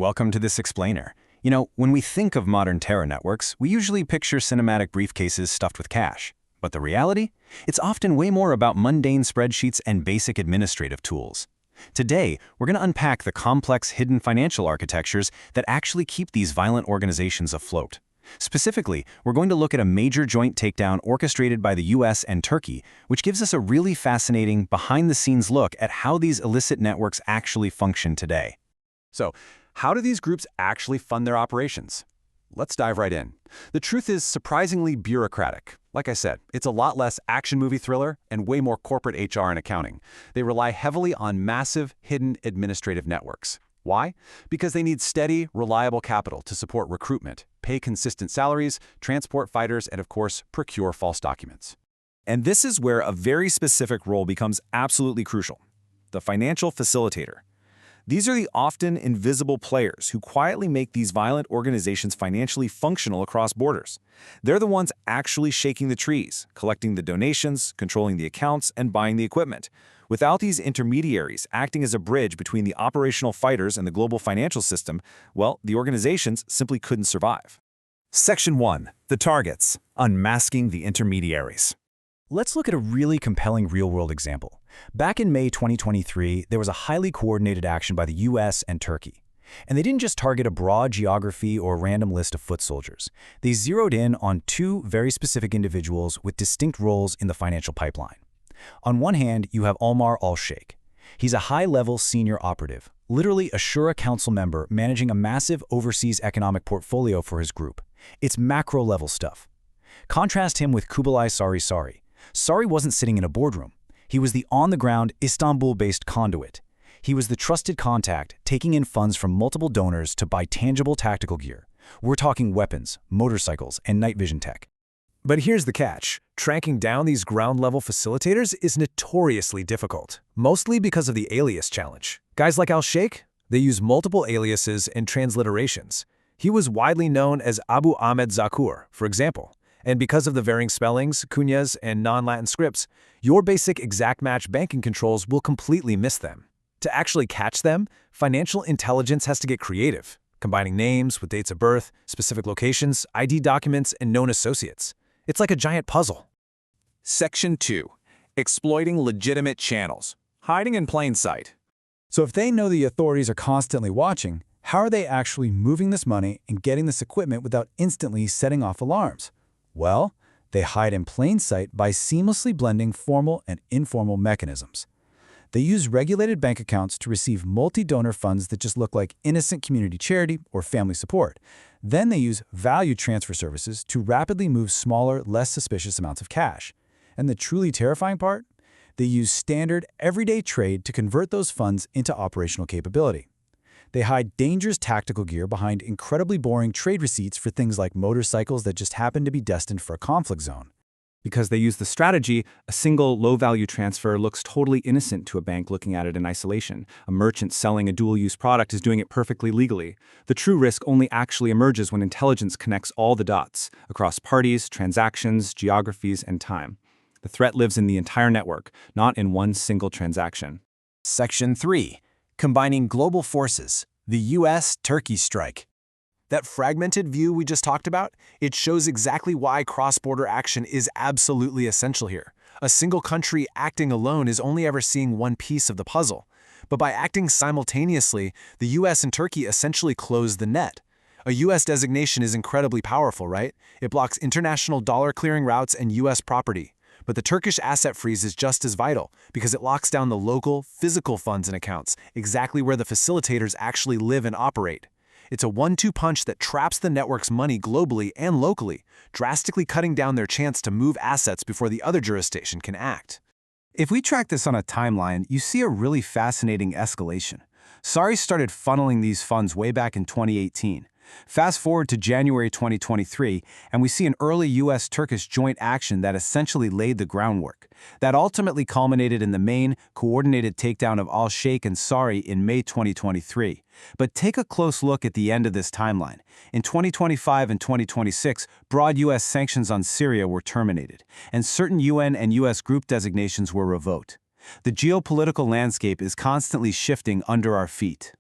Welcome to this explainer. When we think of modern terror networks, we usually picture cinematic briefcases stuffed with cash. But the reality? It's often way more about mundane spreadsheets and basic administrative tools. Today, we're going to unpack the complex hidden financial architectures that actually keep these violent organizations afloat. Specifically, we're going to look at a major joint takedown orchestrated by the US and Turkey, which gives us a really fascinating, behind-the-scenes look at how these illicit networks actually function today. So, how do these groups actually fund their operations? Let's dive right in. The truth is surprisingly bureaucratic. Like I said, it's a lot less action movie thriller and way more corporate HR and accounting. They rely heavily on massive, hidden administrative networks. Why? Because they need steady, reliable capital to support recruitment, pay consistent salaries, transport fighters, and of course, procure false documents. And this is where a very specific role becomes absolutely crucial: the financial facilitator. These are the often invisible players who quietly make these violent organizations financially functional across borders. They're the ones actually shaking the trees, collecting the donations, controlling the accounts, and buying the equipment. Without these intermediaries acting as a bridge between the operational fighters and the global financial system, well, the organizations simply couldn't survive. Section 1. The Targets. Unmasking the Intermediaries. Let's look at a really compelling real-world example. Back in May 2023, there was a highly coordinated action by the US and Turkey. And they didn't just target a broad geography or a random list of foot soldiers. They zeroed in on two very specific individuals with distinct roles in the financial pipeline. On one hand, you have Omar al-Sheikh. He's a high-level senior operative, literally a Shura Council member managing a massive overseas economic portfolio for his group. It's macro-level stuff. Contrast him with Kubilay Sari. Sari wasn't sitting in a boardroom. He was the on-the-ground, Istanbul-based conduit. He was the trusted contact, taking in funds from multiple donors to buy tangible tactical gear. We're talking weapons, motorcycles, and night vision tech. But here's the catch. Tracking down these ground-level facilitators is notoriously difficult, mostly because of the alias challenge. Guys like al-Sheikh, they use multiple aliases and transliterations. He was widely known as Abu Ahmed Zakur, for example. And because of the varying spellings, cuñas, and non-Latin scripts, your basic exact match banking controls will completely miss them. To actually catch them, financial intelligence has to get creative, combining names with dates of birth, specific locations, ID documents, and known associates. It's like a giant puzzle. Section 2. Exploiting legitimate channels. Hiding in plain sight. So if they know the authorities are constantly watching, how are they actually moving this money and getting this equipment without instantly setting off alarms? Well, they hide in plain sight by seamlessly blending formal and informal mechanisms. They use regulated bank accounts to receive multi-donor funds that just look like innocent community charity or family support. Then they use value transfer services to rapidly move smaller, less suspicious amounts of cash. And the truly terrifying part? They use standard, everyday trade to convert those funds into operational capability. They hide dangerous tactical gear behind incredibly boring trade receipts for things like motorcycles that just happen to be destined for a conflict zone. Because they use the strategy, a single low-value transfer looks totally innocent to a bank looking at it in isolation. A merchant selling a dual-use product is doing it perfectly legally. The true risk only actually emerges when intelligence connects all the dots across parties, transactions, geographies, and time. The threat lives in the entire network, not in one single transaction. Section 3. Combining global forces, the US-Turkey strike. That fragmented view we just talked about, it shows exactly why cross-border action is absolutely essential here. A single country acting alone is only ever seeing one piece of the puzzle. But by acting simultaneously, the US and Turkey essentially close the net. A US designation is incredibly powerful, right? It blocks international dollar clearing routes and US property. But the Turkish asset freeze is just as vital because it locks down the local, physical funds and accounts, exactly where the facilitators actually live and operate. It's a one-two punch that traps the network's money globally and locally, drastically cutting down their chance to move assets before the other jurisdiction can act. If we track this on a timeline, you see a really fascinating escalation. Sari started funneling these funds way back in 2018. Fast forward to January 2023, and we see an early US-Turkish joint action that essentially laid the groundwork. That ultimately culminated in the main, coordinated takedown of al-Sheikh and Sari in May 2023. But take a close look at the end of this timeline. In 2025 and 2026, broad US sanctions on Syria were terminated, and certain UN and US group designations were revoked. The geopolitical landscape is constantly shifting under our feet.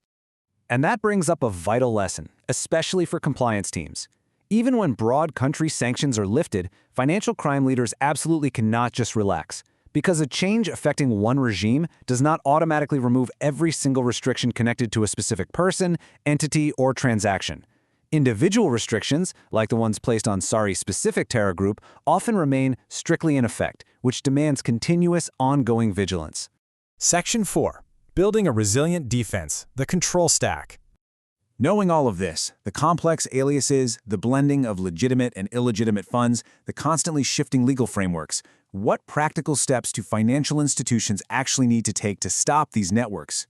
And that brings up a vital lesson, especially for compliance teams. Even when broad country sanctions are lifted, financial crime leaders absolutely cannot just relax. Because a change affecting one regime does not automatically remove every single restriction connected to a specific person, entity, or transaction. Individual restrictions, like the ones placed on specific terror group, often remain strictly in effect, which demands continuous, ongoing vigilance. Section 4. Building a resilient defense, the control stack. Knowing all of this, the complex aliases, the blending of legitimate and illegitimate funds, the constantly shifting legal frameworks, what practical steps do financial institutions actually need to take to stop these networks?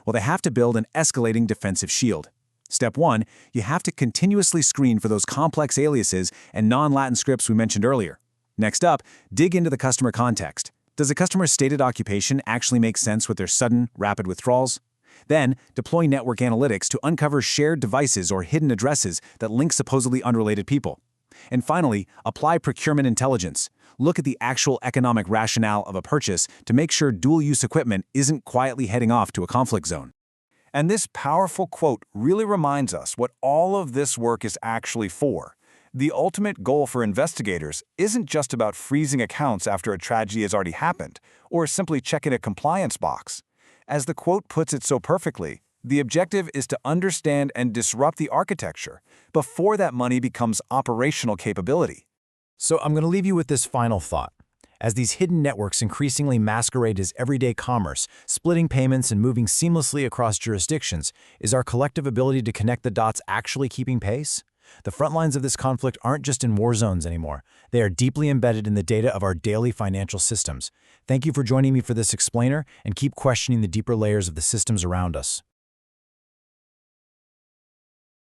Well, they have to build an escalating defensive shield. Step 1, you have to continuously screen for those complex aliases and non-Latin scripts we mentioned earlier. Next up, dig into the customer context. Does the customer's stated occupation actually make sense with their sudden, rapid withdrawals? Then, deploy network analytics to uncover shared devices or hidden addresses that link supposedly unrelated people. And finally, apply procurement intelligence. Look at the actual economic rationale of a purchase to make sure dual-use equipment isn't quietly heading off to a conflict zone. And this powerful quote really reminds us what all of this work is actually for. The ultimate goal for investigators isn't just about freezing accounts after a tragedy has already happened, or simply checking a compliance box. As the quote puts it so perfectly, the objective is to understand and disrupt the architecture before that money becomes operational capability. So I'm going to leave you with this final thought. As these hidden networks increasingly masquerade as everyday commerce, splitting payments and moving seamlessly across jurisdictions, is our collective ability to connect the dots actually keeping pace? The front lines of this conflict aren't just in war zones anymore. They are deeply embedded in the data of our daily financial systems. Thank you for joining me for this explainer, and keep questioning the deeper layers of the systems around us.